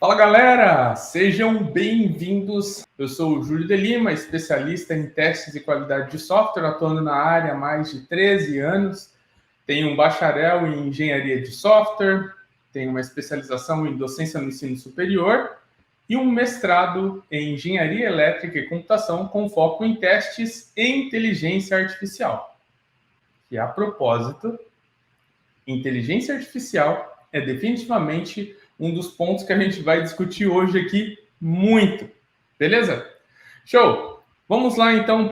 Fala galera, sejam bem-vindos. Eu sou o Júlio de Lima, especialista em testes de qualidade de software, atuando na área há mais de 13 anos. Tenho um bacharel em engenharia de software, tenho uma especialização em docência no ensino superior e um mestrado em engenharia elétrica e computação com foco em testes em inteligência artificial. E a propósito, inteligência artificial é definitivamente um dos pontos que a gente vai discutir hoje aqui muito. Beleza? Show! Vamos lá então.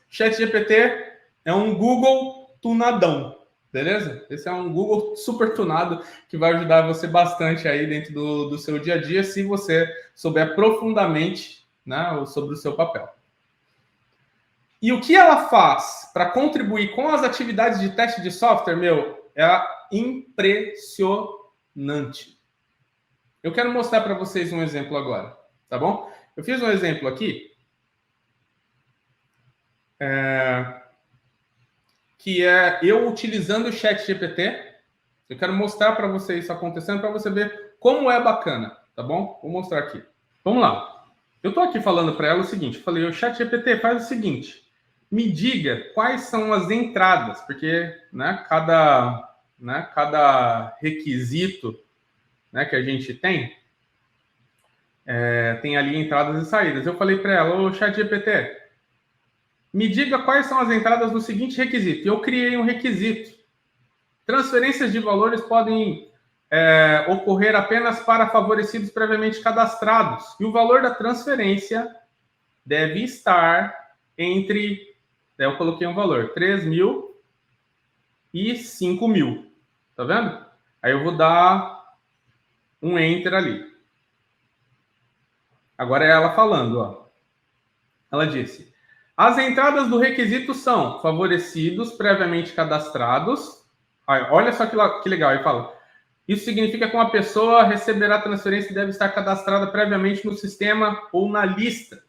ChatGPT é um Google tunadão. Beleza? Esse é um Google super tunado que vai ajudar você bastante aí dentro do seu dia a dia se você souber profundamente, né, sobre o seu papel. E o que ela faz para contribuir com as atividades de teste de software, é impressionante. Eu quero mostrar para vocês um exemplo agora, tá bom? Eu fiz um exemplo aqui, que é eu utilizando o ChatGPT. Eu quero mostrar para vocês isso acontecendo, para você ver como é bacana, tá bom? Vou mostrar aqui. Vamos lá. Eu estou aqui falando para ela o seguinte, eu falei, o ChatGPT faz o seguinte, me diga quais são as entradas, porque cada requisito, né, que a gente tem ali entradas e saídas. Eu falei para ela, ô ChatGPT, me diga quais são as entradas do seguinte requisito. E eu criei um requisito. Transferências de valores podem ocorrer apenas para favorecidos previamente cadastrados. E o valor da transferência deve estar entre, eu coloquei um valor, 3.000 e 5.000. Tá vendo? Aí eu vou dar um Enter ali. Agora é ela falando, ó. Ela disse, as entradas do requisito são favorecidos previamente cadastrados. Olha só que legal, ele fala, isso significa que uma pessoa receberá a transferência e deve estar cadastrada previamente no sistema ou na lista.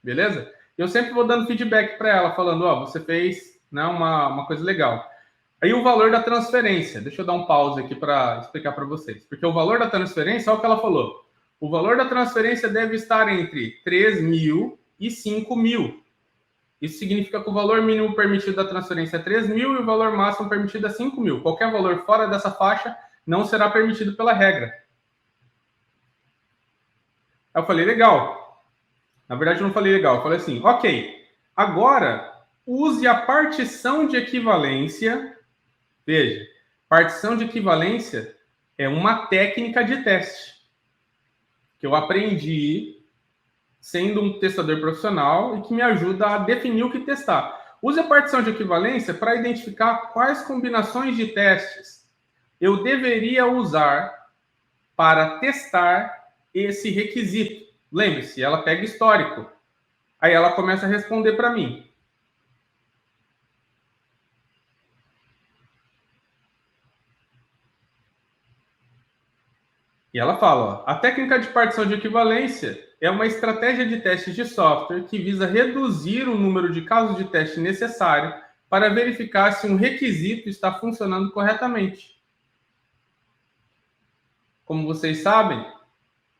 Beleza? Eu sempre vou dando feedback para ela, falando, ó, você fez, né, uma coisa legal. Aí o valor da transferência, deixa eu dar um pause aqui para explicar para vocês. Porque o valor da transferência, olha o que ela falou. O valor da transferência deve estar entre 3.000 e 5.000. Isso significa que o valor mínimo permitido da transferência é 3.000 e o valor máximo permitido é 5.000. Qualquer valor fora dessa faixa não será permitido pela regra. Aí eu falei, legal. Na verdade, eu não falei legal. Eu falei assim, ok, agora use a partição de equivalência. Veja, partição de equivalência é uma técnica de teste que eu aprendi sendo um testador profissional e que me ajuda a definir o que testar. Use a partição de equivalência para identificar quais combinações de testes eu deveria usar para testar esse requisito. Lembre-se, ela pega histórico. Aí ela começa a responder para mim. E ela fala, ó, a técnica de partição de equivalência é uma estratégia de teste de software que visa reduzir o número de casos de teste necessário para verificar se um requisito está funcionando corretamente. Como vocês sabem,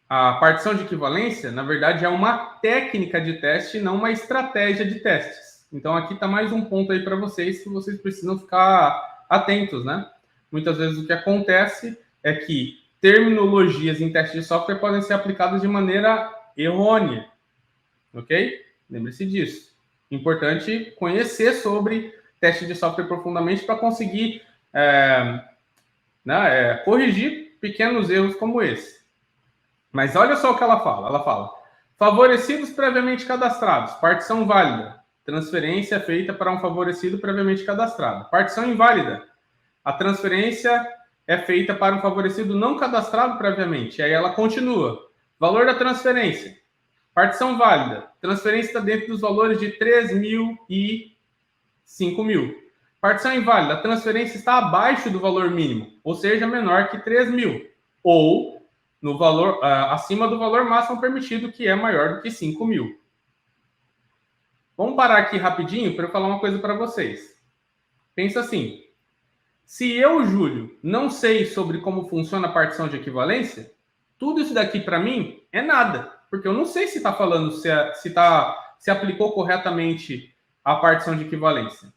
a partição de equivalência, na verdade, é uma técnica de teste, não uma estratégia de testes. Então, aqui está mais um ponto aí para vocês que vocês precisam ficar atentos, né? Muitas vezes o que acontece é que terminologias em teste de software podem ser aplicadas de maneira errônea, ok? Lembre-se disso. Importante conhecer sobre teste de software profundamente para conseguir corrigir pequenos erros como esse. Mas olha só o que ela fala. Ela fala, favorecidos previamente cadastrados, partição válida, transferência feita para um favorecido previamente cadastrado. Partição inválida, a transferência é feita para um favorecido não cadastrado previamente. Aí ela continua. Valor da transferência. Partição válida. Transferência está dentro dos valores de 3.000 e 5.000. Partição inválida. A transferência está abaixo do valor mínimo, ou seja, menor que 3.000. Ou no valor, acima do valor máximo permitido, que é maior do que 5.000. Vamos parar aqui rapidinho para eu falar uma coisa para vocês. Pensa assim. Se eu, Júlio, não sei sobre como funciona a partição de equivalência, Tudo isso daqui para mim é nada, porque eu não sei se está falando se aplicou corretamente a partição de equivalência.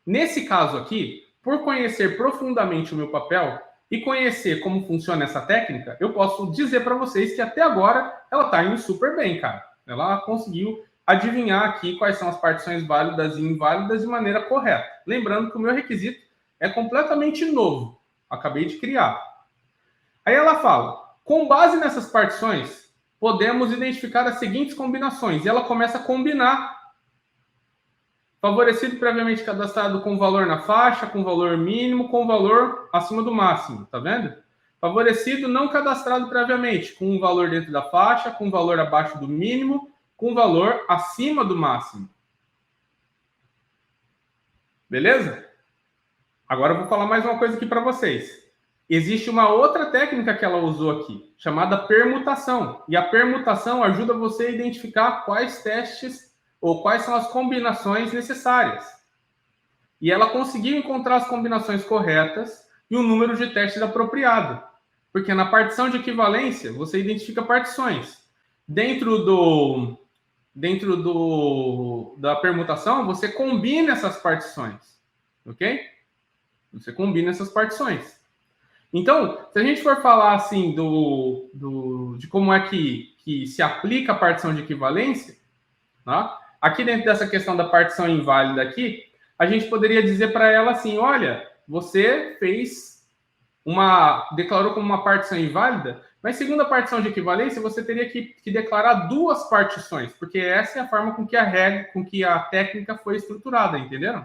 Nesse caso aqui, por conhecer profundamente o meu papel e conhecer como funciona essa técnica, eu posso dizer para vocês que até agora ela está indo super bem, cara. Ela conseguiu adivinhar aqui quais são as partições válidas e inválidas de maneira correta. Lembrando que o meu requisito é completamente novo. Acabei de criar. Aí ela fala, com base nessas partições, podemos identificar as seguintes combinações. E ela começa a combinar. Favorecido previamente cadastrado com valor na faixa, com valor mínimo, com valor acima do máximo, tá vendo? Favorecido não cadastrado previamente, com um valor dentro da faixa, com valor abaixo do mínimo, com valor acima do máximo. Beleza? Agora eu vou falar mais uma coisa aqui para vocês. Existe uma outra técnica que ela usou aqui, chamada permutação. E a permutação ajuda você a identificar quais testes ou quais são as combinações necessárias. E ela conseguiu encontrar as combinações corretas e o número de testes apropriado. Porque na partição de equivalência, você identifica partições. Dentro da permutação, você combina essas partições. Ok? Você combina essas partições. Então, se a gente for falar assim de como é que se aplica a partição de equivalência, tá? Aqui dentro dessa questão da partição inválida aqui, a gente poderia dizer para ela assim, olha, você declarou como uma partição inválida, mas segundo a partição de equivalência, você teria que declarar duas partições, porque essa é a forma com que a técnica foi estruturada, entenderam?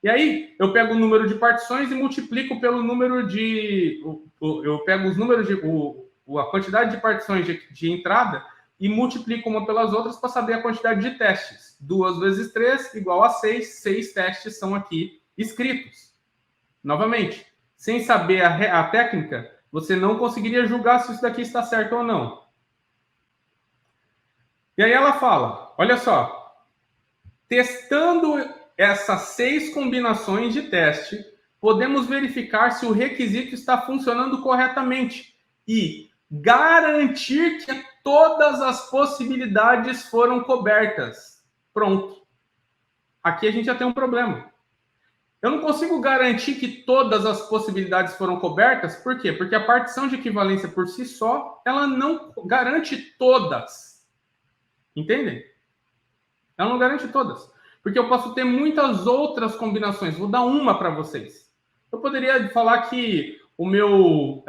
E aí, eu pego o número de partições e multiplico pelo número de... Eu pego os números a quantidade de partições de entrada e multiplico uma pelas outras para saber a quantidade de testes. 2 vezes 3 igual a 6. 6 testes são aqui escritos. Novamente, sem saber a técnica, você não conseguiria julgar se isso daqui está certo ou não. E aí ela fala, olha só, testando essas 6 combinações de teste, podemos verificar se o requisito está funcionando corretamente e garantir que todas as possibilidades foram cobertas. Pronto. Aqui a gente já tem um problema. Eu não consigo garantir que todas as possibilidades foram cobertas, por quê? Porque a partição de equivalência por si só, ela não garante todas. Entendem? Ela não garante todas. Porque eu posso ter muitas outras combinações. Vou dar uma para vocês. Eu poderia falar que o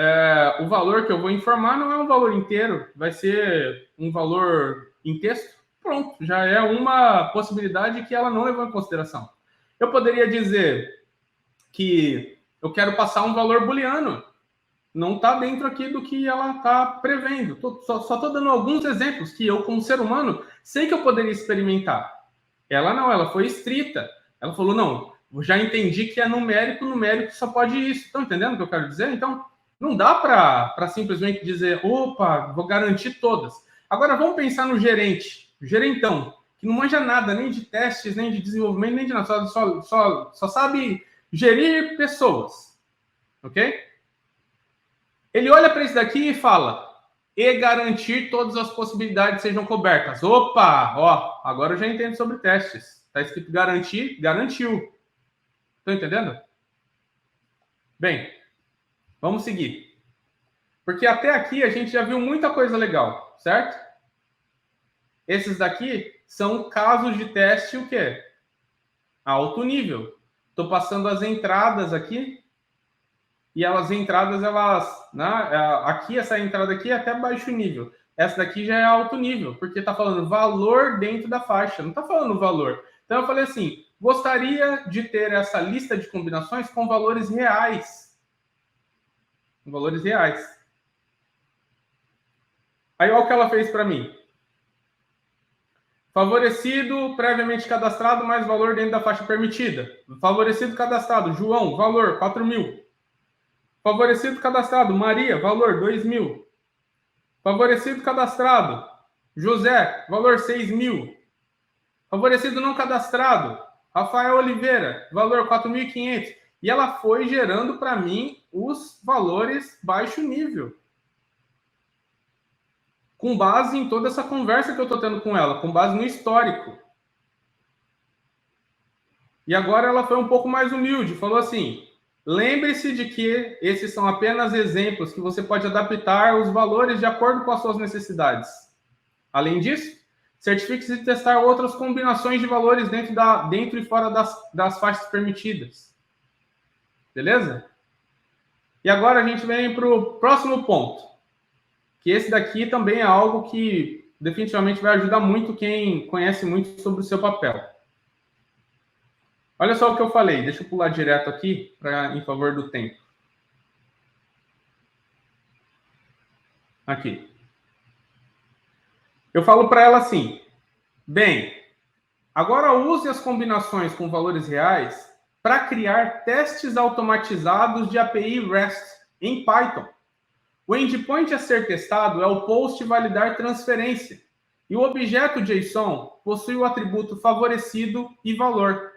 valor que eu vou informar não é um valor inteiro, vai ser um valor em texto. Pronto, já é uma possibilidade que ela não levou em consideração. Eu poderia dizer que eu quero passar um valor booleano. Não está dentro aqui do que ela está prevendo. Só estou dando alguns exemplos que eu, como ser humano, sei que eu poderia experimentar. Ela não, ela foi estrita. Ela falou, não, já entendi que é numérico só pode isso. Estão entendendo o que eu quero dizer? Então, não dá para simplesmente dizer, opa, vou garantir todas. Agora, vamos pensar no gerentão, que não manja nada, nem de testes, nem de desenvolvimento, nem de nada, só sabe gerir pessoas. Ok? Ele olha para isso daqui e fala, e garantir todas as possibilidades sejam cobertas. Opa, ó, agora eu já entendo sobre testes. Está escrito garantir, garantiu. Estão entendendo? Bem, vamos seguir. Porque até aqui a gente já viu muita coisa legal, certo? Esses daqui são casos de teste o quê? Alto nível. Estou passando as entradas aqui. E as entradas, aqui, essa entrada aqui é até baixo nível. Essa daqui já é alto nível, porque está falando valor dentro da faixa, não está falando valor. Então eu falei assim, gostaria de ter essa lista de combinações com valores reais. Com valores reais. Aí olha o que ela fez para mim. Favorecido, previamente cadastrado, mais valor dentro da faixa permitida. Favorecido cadastrado, João, valor 4.000. Favorecido cadastrado, Maria, valor 2.000. Favorecido cadastrado, José, valor 6.000. Favorecido não cadastrado, Rafael Oliveira, valor 4.500. E ela foi gerando para mim os valores baixo nível. com base em toda essa conversa que eu estou tendo com ela, com base no histórico. E agora ela foi um pouco mais humilde, falou assim: lembre-se de que esses são apenas exemplos que você pode adaptar os valores de acordo com as suas necessidades. Além disso, certifique-se de testar outras combinações de valores dentro e fora das faixas permitidas. Beleza? E agora a gente vem para o próximo ponto, que esse daqui também é algo que definitivamente vai ajudar muito quem conhece muito sobre o seu papel. Olha só o que eu falei, deixa eu pular direto aqui em favor do tempo. Aqui. Eu falo para ela assim: bem, agora use as combinações com valores reais para criar testes automatizados de API REST em Python. O endpoint a ser testado é o post validar transferência, e o objeto JSON possui o atributo favorecido e valor.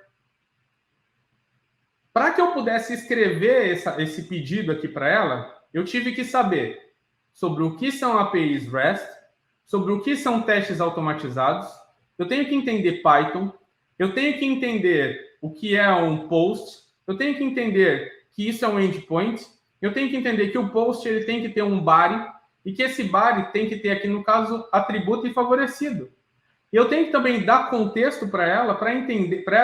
Para que eu pudesse escrever esse pedido aqui para ela, eu tive que saber sobre o que são APIs REST, sobre o que são testes automatizados, eu tenho que entender Python, eu tenho que entender o que é um post, eu tenho que entender que isso é um endpoint, eu tenho que entender que o post ele tem que ter um body, e que esse body tem que ter aqui, no caso, atributo e favorecido. E eu tenho que também dar contexto para ela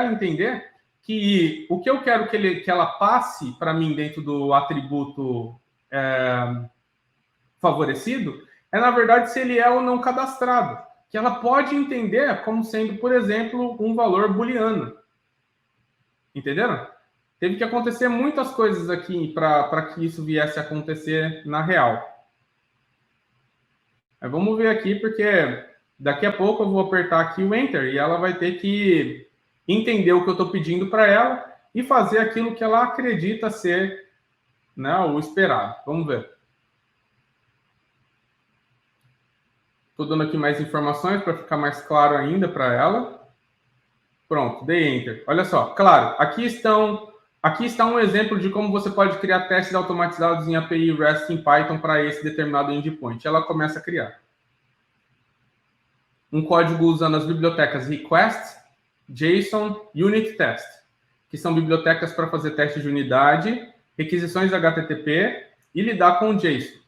entender que o que eu quero que ela passe para mim dentro do atributo favorecido é, na verdade, se ele é ou não cadastrado, que ela pode entender como sendo, por exemplo, um valor booleano. Entenderam? Teve que acontecer muitas coisas aqui para que isso viesse a acontecer na real. Mas vamos ver aqui, porque daqui a pouco eu vou apertar aqui o Enter e ela vai ter que entender o que eu estou pedindo para ela e fazer aquilo que ela acredita ser, né, o esperado. Vamos ver. Estou dando aqui mais informações para ficar mais claro ainda para ela. Pronto, dei Enter. Olha só, claro, aqui está um exemplo de como você pode criar testes automatizados em API REST em Python para esse determinado endpoint. Ela começa a criar um código usando as bibliotecas Request, JSON, Unit Test, que são bibliotecas para fazer teste de unidade, requisições HTTP e lidar com o JSON.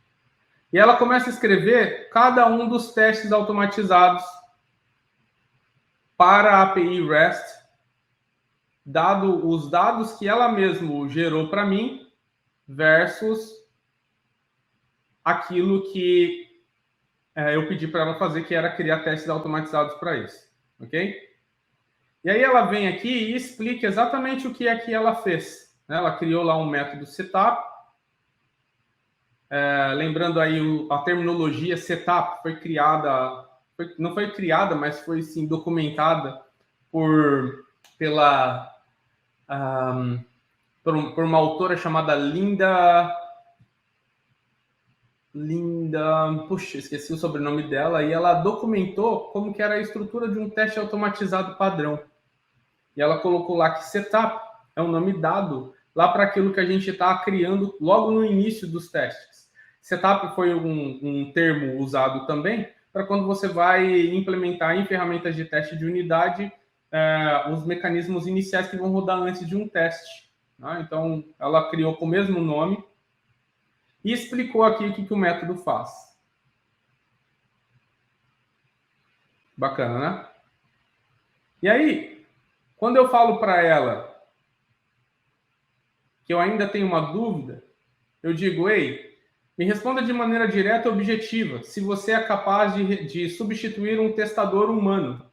E ela começa a escrever cada um dos testes automatizados para a API REST, dado os dados que ela mesma gerou para mim, versus aquilo que eu pedi para ela fazer, que era criar testes automatizados para isso. Ok? E aí ela vem aqui e explica exatamente o que é que ela fez. Ela criou lá um método setup. Lembrando aí, a terminologia setup foi criada, não foi criada, mas foi sim documentada por uma autora chamada Linda, puxa, esqueci o sobrenome dela, e ela documentou como que era a estrutura de um teste automatizado padrão. E ela colocou lá que setup é um nome dado lá para aquilo que a gente está criando logo no início dos testes. Setup foi um termo usado também para quando você vai implementar em ferramentas de teste de unidade os mecanismos iniciais que vão rodar antes de um teste. Né? Então, ela criou com o mesmo nome e explicou aqui o que o método faz. Bacana, né? E aí, quando eu falo para ela que eu ainda tenho uma dúvida, eu digo: ei, me responda de maneira direta e objetiva se você é capaz de substituir um testador humano.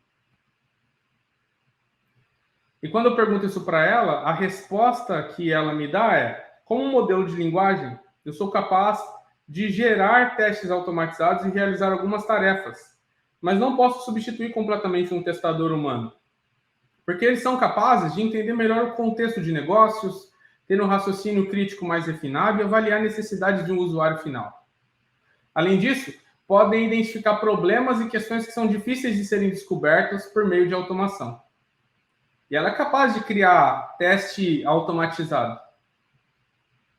E quando eu pergunto isso para ela, a resposta que ela me dá é: como um modelo de linguagem, eu sou capaz de gerar testes automatizados e realizar algumas tarefas, mas não posso substituir completamente um testador humano, porque eles são capazes de entender melhor o contexto de negócios, ter um raciocínio crítico mais refinado e avaliar necessidades de um usuário final. Além disso, podem identificar problemas e questões que são difíceis de serem descobertas por meio de automação. E ela é capaz de criar teste automatizado.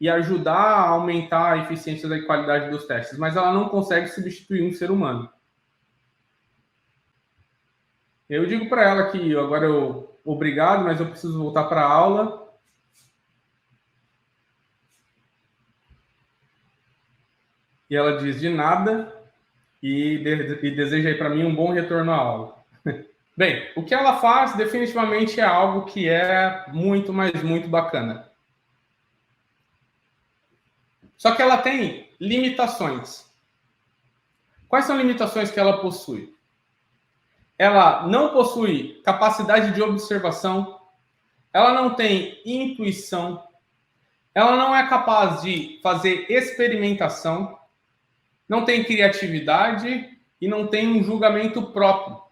e ajudar a aumentar a eficiência da qualidade dos testes, mas ela não consegue substituir um ser humano. Eu digo para ela que agora obrigado, mas eu preciso voltar para a aula. E ela diz de nada e deseja aí para mim um bom retorno à aula. Bem, o que ela faz definitivamente é algo que é muito, mas muito bacana. Só que ela tem limitações. Quais são as limitações que ela possui? Ela não possui capacidade de observação, ela não tem intuição, ela não é capaz de fazer experimentação, não tem criatividade e não tem um julgamento próprio.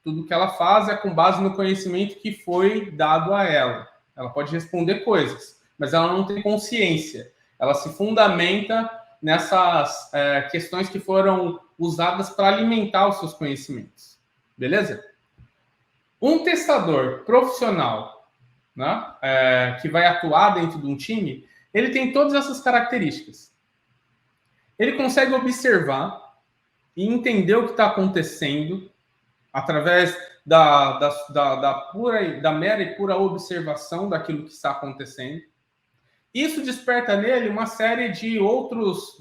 Tudo que ela faz é com base no conhecimento que foi dado a ela. Ela pode responder coisas, mas ela não tem consciência. Ela se fundamenta nessas questões que foram usadas para alimentar os seus conhecimentos. Beleza? Um testador profissional, né, que vai atuar dentro de um time, ele tem todas essas características. Ele consegue observar e entender o que está acontecendo através da mera e pura observação daquilo que está acontecendo. Isso desperta nele uma série de outras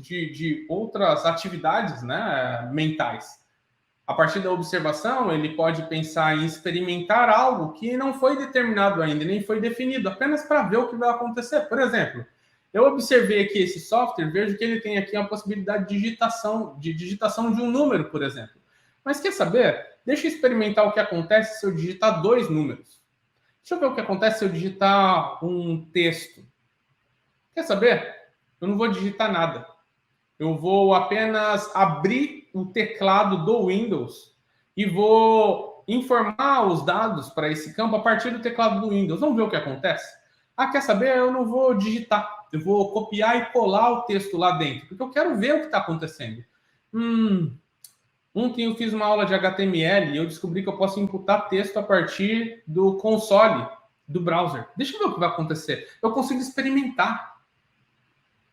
atividades, né, mentais. A partir da observação, ele pode pensar em experimentar algo que não foi determinado ainda, nem foi definido, apenas para ver o que vai acontecer. Por exemplo, eu observei aqui esse software, vejo que ele tem aqui a possibilidade de digitação de um número, por exemplo. Mas quer saber? Deixa eu experimentar o que acontece se eu digitar 2 números. Deixa eu ver o que acontece se eu digitar um texto. Quer saber? Eu não vou digitar nada. Eu vou apenas abrir o teclado do Windows e vou informar os dados para esse campo a partir do teclado do Windows. Vamos ver o que acontece? Ah, quer saber? Eu não vou digitar. Eu vou copiar e colar o texto lá dentro, porque eu quero ver o que está acontecendo. Ontem eu fiz uma aula de HTML e eu descobri que eu posso imputar texto a partir do console do browser. Deixa eu ver o que vai acontecer. Eu consigo experimentar.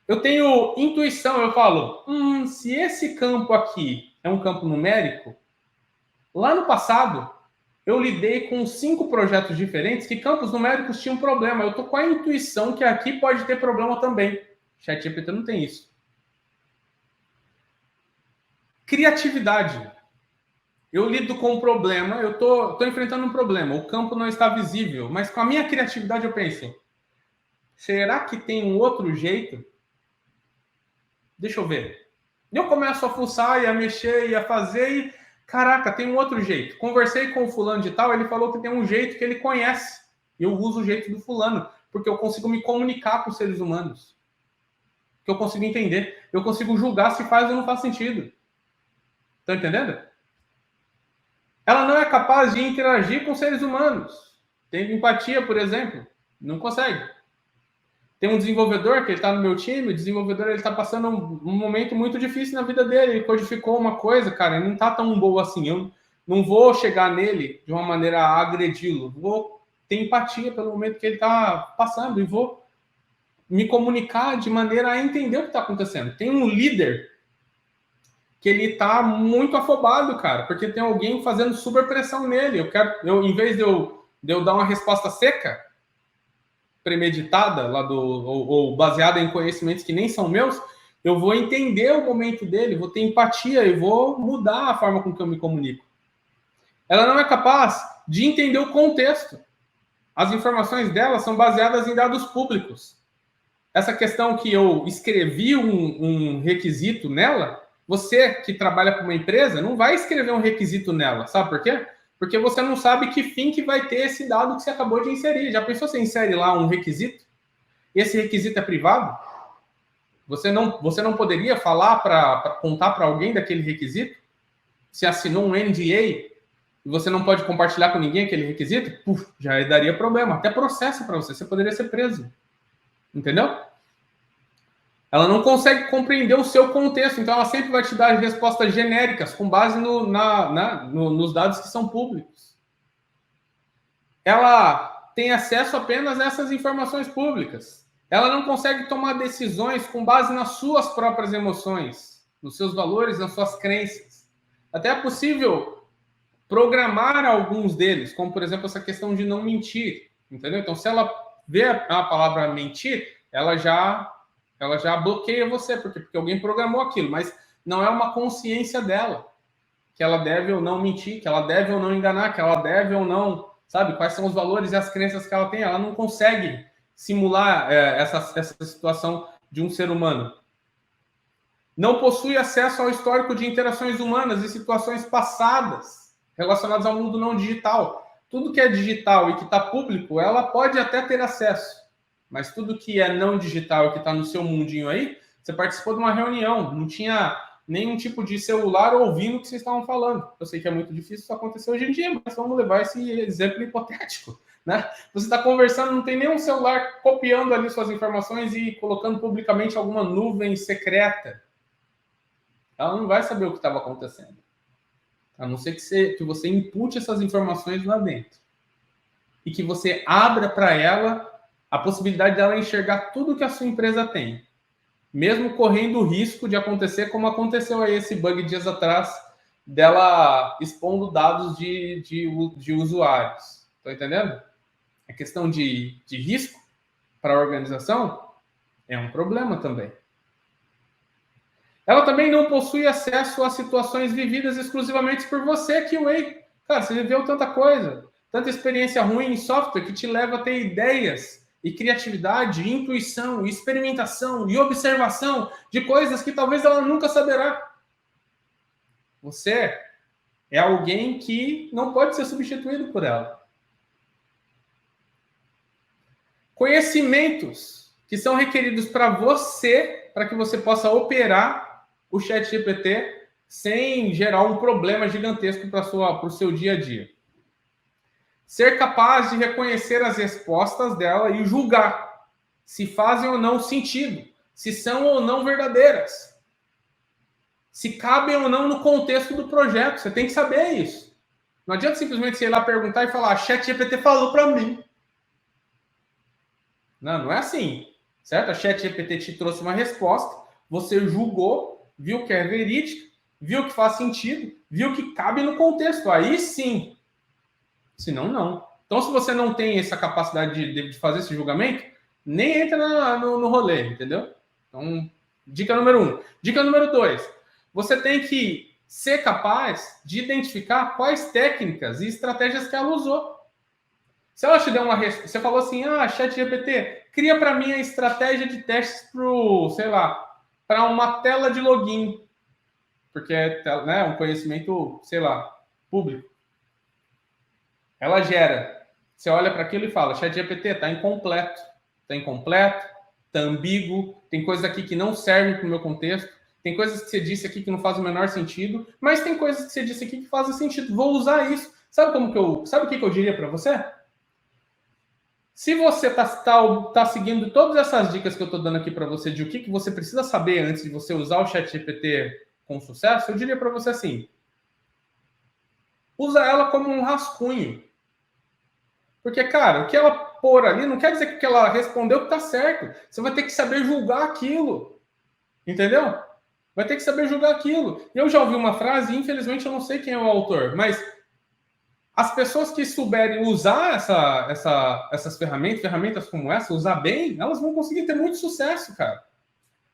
Eu tenho intuição, eu falo, se esse campo aqui é um campo numérico, lá no passado eu lidei com 5 projetos diferentes que campos numéricos tinham problema. Eu estou com a intuição que aqui pode ter problema também. ChatGPT não tem isso. Criatividade. Eu lido com um problema, eu estou enfrentando um problema, o campo não está visível, mas com a minha criatividade eu penso, será que tem um outro jeito? Deixa eu ver. Eu começo a fuçar e a mexer e a fazer e, caraca, tem um outro jeito. Conversei com o fulano de tal, ele falou que tem um jeito que ele conhece. Eu uso o jeito do fulano, porque eu consigo me comunicar com os seres humanos. Que eu consigo entender. Eu consigo julgar se faz ou não faz sentido. Tá entendendo? Ela não é capaz de interagir com seres humanos. Tem empatia, por exemplo. Não consegue. Tem um desenvolvedor que ele está no meu time, o desenvolvedor ele está passando um momento muito difícil na vida dele. Ele codificou uma coisa, cara, ele não está tão boa assim. Eu não vou chegar nele de uma maneira a agredi-lo. Vou ter empatia pelo momento que ele está passando e vou me comunicar de maneira a entender o que está acontecendo. Tem um líder que ele está muito afobado, cara, porque tem alguém fazendo super pressão nele. Em vez de eu dar uma resposta seca, premeditada, ou baseada em conhecimentos que nem são meus, eu vou entender o momento dele, vou ter empatia e vou mudar a forma com que eu me comunico. Ela não é capaz de entender o contexto. As informações dela são baseadas em dados públicos. Essa questão que eu escrevi um requisito nela, você que trabalha para uma empresa não vai escrever um requisito nela, sabe por quê? Porque você não sabe que fim que vai ter esse dado que você acabou de inserir. Já pensou se insere lá um requisito? E esse requisito é privado? Você não poderia falar para contar para alguém daquele requisito? Se assinou um NDA e você não pode compartilhar com ninguém aquele requisito? Já daria problema. Até processo para você. Você poderia ser preso. Entendeu? Ela não consegue compreender o seu contexto, então ela sempre vai te dar respostas genéricas com base nos dados que são públicos. Ela tem acesso apenas a essas informações públicas. Ela não consegue tomar decisões com base nas suas próprias emoções, nos seus valores, nas suas crenças. Até é possível programar alguns deles, como, por exemplo, essa questão de não mentir, entendeu? Então, se ela vê a palavra mentir, ela já bloqueia você, porque alguém programou aquilo, mas não é uma consciência dela, que ela deve ou não mentir, que ela deve ou não enganar, que ela deve ou não, sabe? Quais são os valores e as crenças que ela tem. Ela não consegue simular essa situação de um ser humano. Não possui acesso ao histórico de interações humanas e situações passadas relacionadas ao mundo não digital. Tudo que é digital e que está público, ela pode até ter acesso. Mas tudo que é não digital e que está no seu mundinho aí, você participou de uma reunião, não tinha nenhum tipo de celular ouvindo o que vocês estavam falando. Eu sei que é muito difícil isso acontecer hoje em dia, mas vamos levar esse exemplo hipotético, né? Você está conversando, não tem nenhum celular copiando ali suas informações e colocando publicamente alguma nuvem secreta. Ela não vai saber o que estava acontecendo. A não ser que você impute essas informações lá dentro. E que você abra para ela a possibilidade dela enxergar tudo que a sua empresa tem. Mesmo correndo o risco de acontecer como aconteceu aí esse bug dias atrás, dela expondo dados de usuários. Estão entendendo? A questão de risco para a organização é um problema também. Ela também não possui acesso a situações vividas exclusivamente por você, QA. Cara, você viveu tanta coisa, tanta experiência ruim em software que te leva a ter ideias e criatividade, intuição, experimentação e observação de coisas que talvez ela nunca saberá. Você é alguém que não pode ser substituído por ela. Conhecimentos que são requeridos para você, para que você possa operar o ChatGPT sem gerar um problema gigantesco para o seu dia a dia. Ser capaz de reconhecer as respostas dela e julgar se fazem ou não sentido, se são ou não verdadeiras, se cabem ou não no contexto do projeto. Você tem que saber isso. Não adianta simplesmente você ir lá perguntar e falar, ChatGPT falou para mim. Não é assim, certo? A ChatGPT te trouxe uma resposta, você julgou, viu que é verídica, viu que faz sentido, viu que cabe no contexto. Aí sim. Senão, não. Então, se você não tem essa capacidade de fazer esse julgamento, nem entra no rolê, entendeu? Então, dica número 1. Dica número 2. Você tem que ser capaz de identificar quais técnicas e estratégias que ela usou. Se ela te der uma resposta, você falou assim, ChatGPT, cria para mim a estratégia de testes para uma tela de login, porque é um conhecimento, público. Ela gera. Você olha para aquilo e fala, ChatGPT, está incompleto, está ambíguo, tem coisas aqui que não servem para o meu contexto, tem coisas que você disse aqui que não fazem o menor sentido, mas tem coisas que você disse aqui que fazem sentido. Vou usar isso. Sabe o que eu diria para você? Se você tá seguindo todas essas dicas que eu estou dando aqui para você de o que você precisa saber antes de você usar o ChatGPT com sucesso, eu diria para você assim, usa ela como um rascunho. Porque, cara, o que ela pôr ali não quer dizer que o que ela respondeu que tá certo. Você vai ter que saber julgar aquilo. Entendeu? Vai ter que saber julgar aquilo. E eu já ouvi uma frase, e infelizmente eu não sei quem é o autor, mas as pessoas que souberem usar essas ferramentas como essa, usar bem, elas vão conseguir ter muito sucesso, cara.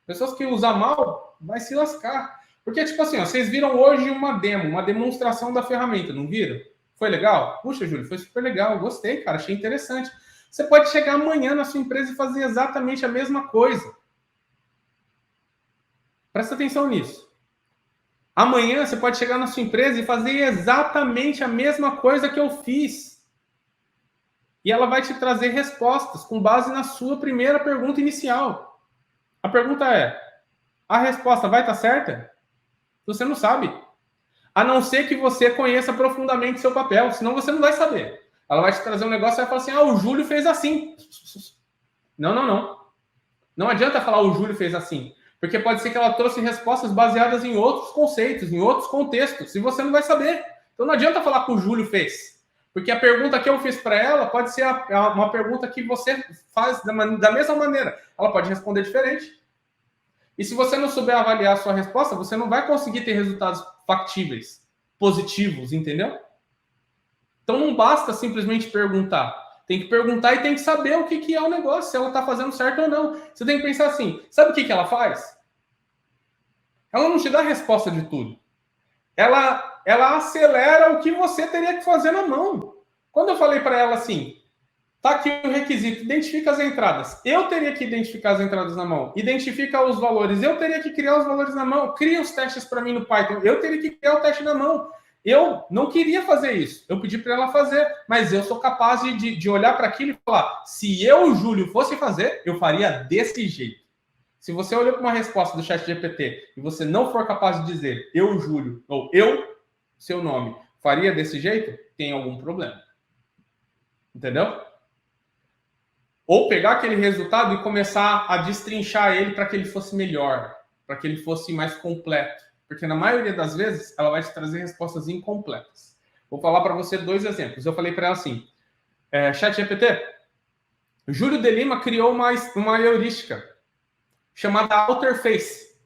Pessoas que usam mal, vai se lascar. Porque, tipo assim, vocês viram hoje uma demonstração da ferramenta, não viram? Foi legal? Puxa, Júlio, foi super legal. Gostei, cara, achei interessante. Você pode chegar amanhã na sua empresa e fazer exatamente a mesma coisa. Presta atenção nisso. Amanhã você pode chegar na sua empresa e fazer exatamente a mesma coisa que eu fiz. E ela vai te trazer respostas com base na sua primeira pergunta inicial. A pergunta é, a resposta vai estar certa? Você não sabe. A não ser que você conheça profundamente seu papel, senão você não vai saber. Ela vai te trazer um negócio e vai falar assim, o Júlio fez assim. Não. Não adianta falar o Júlio fez assim. Porque pode ser que ela trouxe respostas baseadas em outros conceitos, em outros contextos, e você não vai saber. Então não adianta falar que o Júlio fez. Porque a pergunta que eu fiz para ela pode ser uma pergunta que você faz da mesma maneira. Ela pode responder diferente. E se você não souber avaliar a sua resposta, você não vai conseguir ter resultados factíveis, positivos, entendeu? Então não basta simplesmente perguntar. Tem que perguntar e tem que saber o que é o negócio, se ela está fazendo certo ou não. Você tem que pensar assim, sabe o que ela faz? Ela não te dá a resposta de tudo. Ela acelera o que você teria que fazer na mão. Quando eu falei para ela assim, tá aqui o requisito, identifica as entradas. Eu teria que identificar as entradas na mão. Identifica os valores. Eu teria que criar os valores na mão. Cria os testes para mim no Python. Eu teria que criar o teste na mão. Eu não queria fazer isso. Eu pedi para ela fazer. Mas eu sou capaz de olhar para aquilo e falar, se eu, Júlio, fosse fazer, eu faria desse jeito. Se você olhou para uma resposta do ChatGPT e você não for capaz de dizer eu, Júlio, ou eu, seu nome, faria desse jeito, tem algum problema. Entendeu? Ou pegar aquele resultado e começar a destrinchar ele para que ele fosse melhor, para que ele fosse mais completo. Porque na maioria das vezes ela vai te trazer respostas incompletas. Vou falar para você 2 exemplos. Eu falei para ela assim, ChatGPT, Júlio de Lima criou uma heurística chamada Alterface.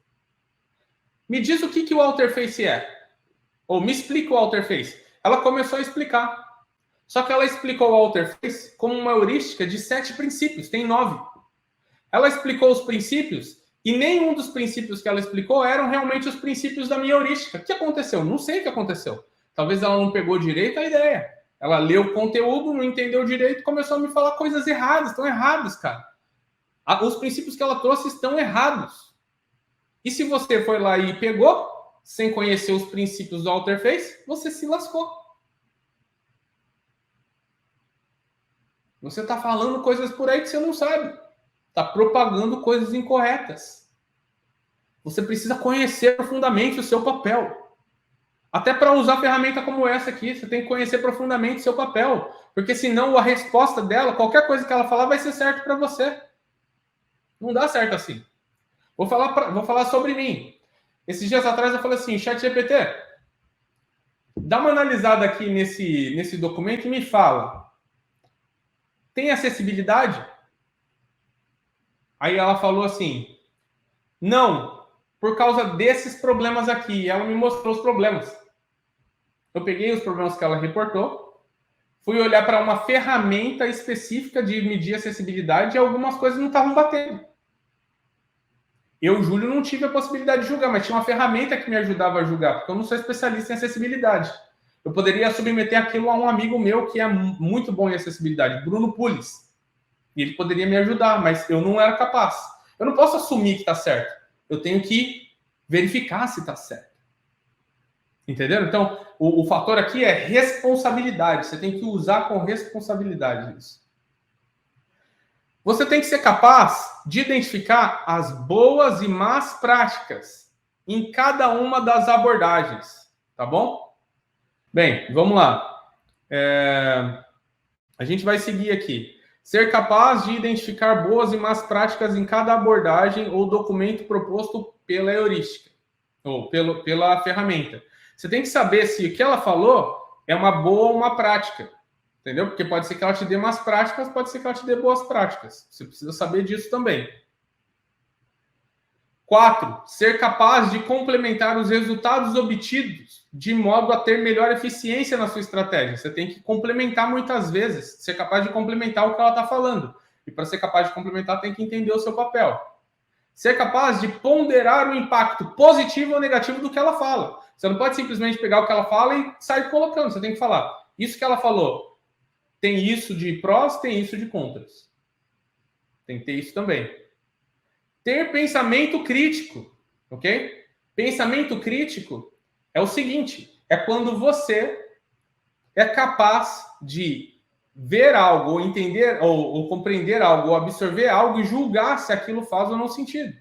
Me diz o que o Alterface é. Ou me explica o Alterface. Ela começou a explicar. Só que ela explicou o Alterface como uma heurística de 7 princípios, tem 9. Ela explicou os princípios e nenhum dos princípios que ela explicou eram realmente os princípios da minha heurística. O que aconteceu? Não sei o que aconteceu. Talvez ela não pegou direito a ideia. Ela leu o conteúdo, não entendeu direito, começou a me falar coisas erradas. Estão erradas, cara. Os princípios que ela trouxe estão errados. E se você foi lá e pegou, sem conhecer os princípios do Alterface, você se lascou. Você está falando coisas por aí que você não sabe. Está propagando coisas incorretas. Você precisa conhecer profundamente o seu papel. Até para usar ferramenta como essa aqui, você tem que conhecer profundamente o seu papel. Porque senão a resposta dela, qualquer coisa que ela falar, vai ser certo para você. Não dá certo assim. Vou falar sobre mim. Esses dias atrás eu falei assim, ChatGPT, dá uma analisada aqui nesse documento e me fala. Tem acessibilidade? Aí ela falou assim, não, por causa desses problemas aqui. E ela me mostrou os problemas. Eu peguei os problemas que ela reportou, fui olhar para uma ferramenta específica de medir acessibilidade e algumas coisas não estavam batendo. Eu, Júlio, não tive a possibilidade de julgar, mas tinha uma ferramenta que me ajudava a julgar, porque eu não sou especialista em acessibilidade. Eu poderia submeter aquilo a um amigo meu que é muito bom em acessibilidade, Bruno Pulis. E ele poderia me ajudar, mas eu não era capaz. Eu não posso assumir que está certo. Eu tenho que verificar se está certo. Entendeu? Então, o fator aqui é responsabilidade. Você tem que usar com responsabilidade isso. Você tem que ser capaz de identificar as boas e más práticas em cada uma das abordagens. Tá bom? Bem, vamos lá. A gente vai seguir aqui. Ser capaz de identificar boas e más práticas em cada abordagem ou documento proposto pela heurística, ou pela ferramenta. Você tem que saber se o que ela falou é uma boa ou uma prática. Entendeu? Porque pode ser que ela te dê más práticas, pode ser que ela te dê boas práticas. Você precisa saber disso também. 4. Ser capaz de complementar os resultados obtidos de modo a ter melhor eficiência na sua estratégia. Você tem que complementar muitas vezes, ser capaz de complementar o que ela está falando. E para ser capaz de complementar, tem que entender o seu papel. Ser capaz de ponderar o impacto positivo ou negativo do que ela fala. Você não pode simplesmente pegar o que ela fala e sair colocando. Você tem que falar, isso que ela falou, tem isso de prós, tem isso de contras. Tem que ter isso também. Ter pensamento crítico, ok? Pensamento crítico é o seguinte, é quando você é capaz de ver algo, ou entender, ou compreender algo, ou absorver algo e julgar se aquilo faz ou não sentido.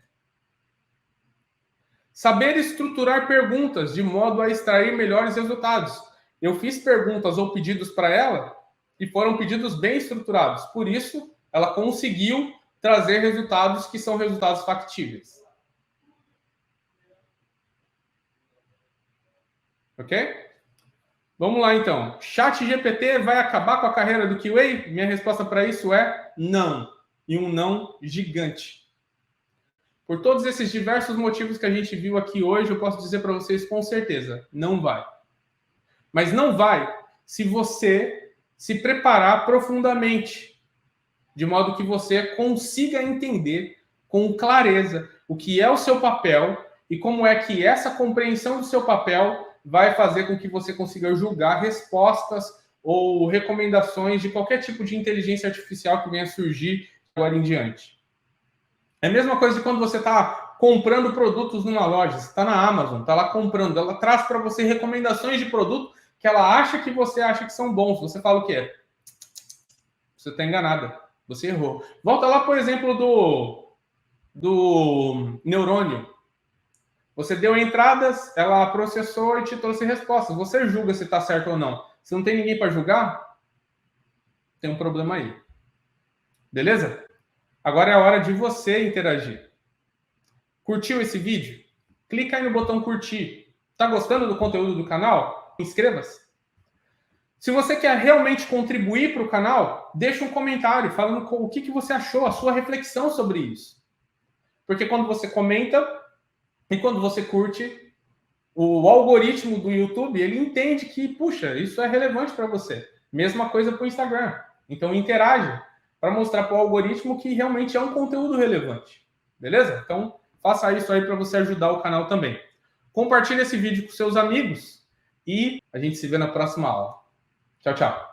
Saber estruturar perguntas de modo a extrair melhores resultados. Eu fiz perguntas ou pedidos para ela e foram pedidos bem estruturados. Por isso, ela conseguiu trazer resultados que são resultados factíveis. Ok? Vamos lá, então. ChatGPT vai acabar com a carreira do QA? Minha resposta para isso é não. E um não gigante. Por todos esses diversos motivos que a gente viu aqui hoje, eu posso dizer para vocês com certeza, não vai. Mas não vai se você se preparar profundamente, de modo que você consiga entender com clareza o que é o seu papel e como é que essa compreensão do seu papel vai fazer com que você consiga julgar respostas ou recomendações de qualquer tipo de inteligência artificial que venha surgir agora em diante. É a mesma coisa de quando você está comprando produtos numa loja, você está na Amazon, está lá comprando, ela traz para você recomendações de produto que ela acha que você acha que são bons. Você fala o quê? Você está enganada, você errou. Volta lá, por exemplo, do neurônio. Você deu entradas, ela processou e te trouxe respostas. Você julga se está certo ou não. Se não tem ninguém para julgar, tem um problema aí. Beleza? Agora é a hora de você interagir. Curtiu esse vídeo? Clica aí no botão curtir. Tá gostando do conteúdo do canal? Inscreva-se. Se você quer realmente contribuir para o canal, deixa um comentário falando o que você achou, a sua reflexão sobre isso. Porque quando você comenta e quando você curte, o algoritmo do YouTube, ele entende que, puxa, isso é relevante para você. Mesma coisa para o Instagram. Então, interage para mostrar para o algoritmo que realmente é um conteúdo relevante. Beleza? Então, faça isso aí para você ajudar o canal também. Compartilhe esse vídeo com seus amigos e a gente se vê na próxima aula. Tchau, tchau.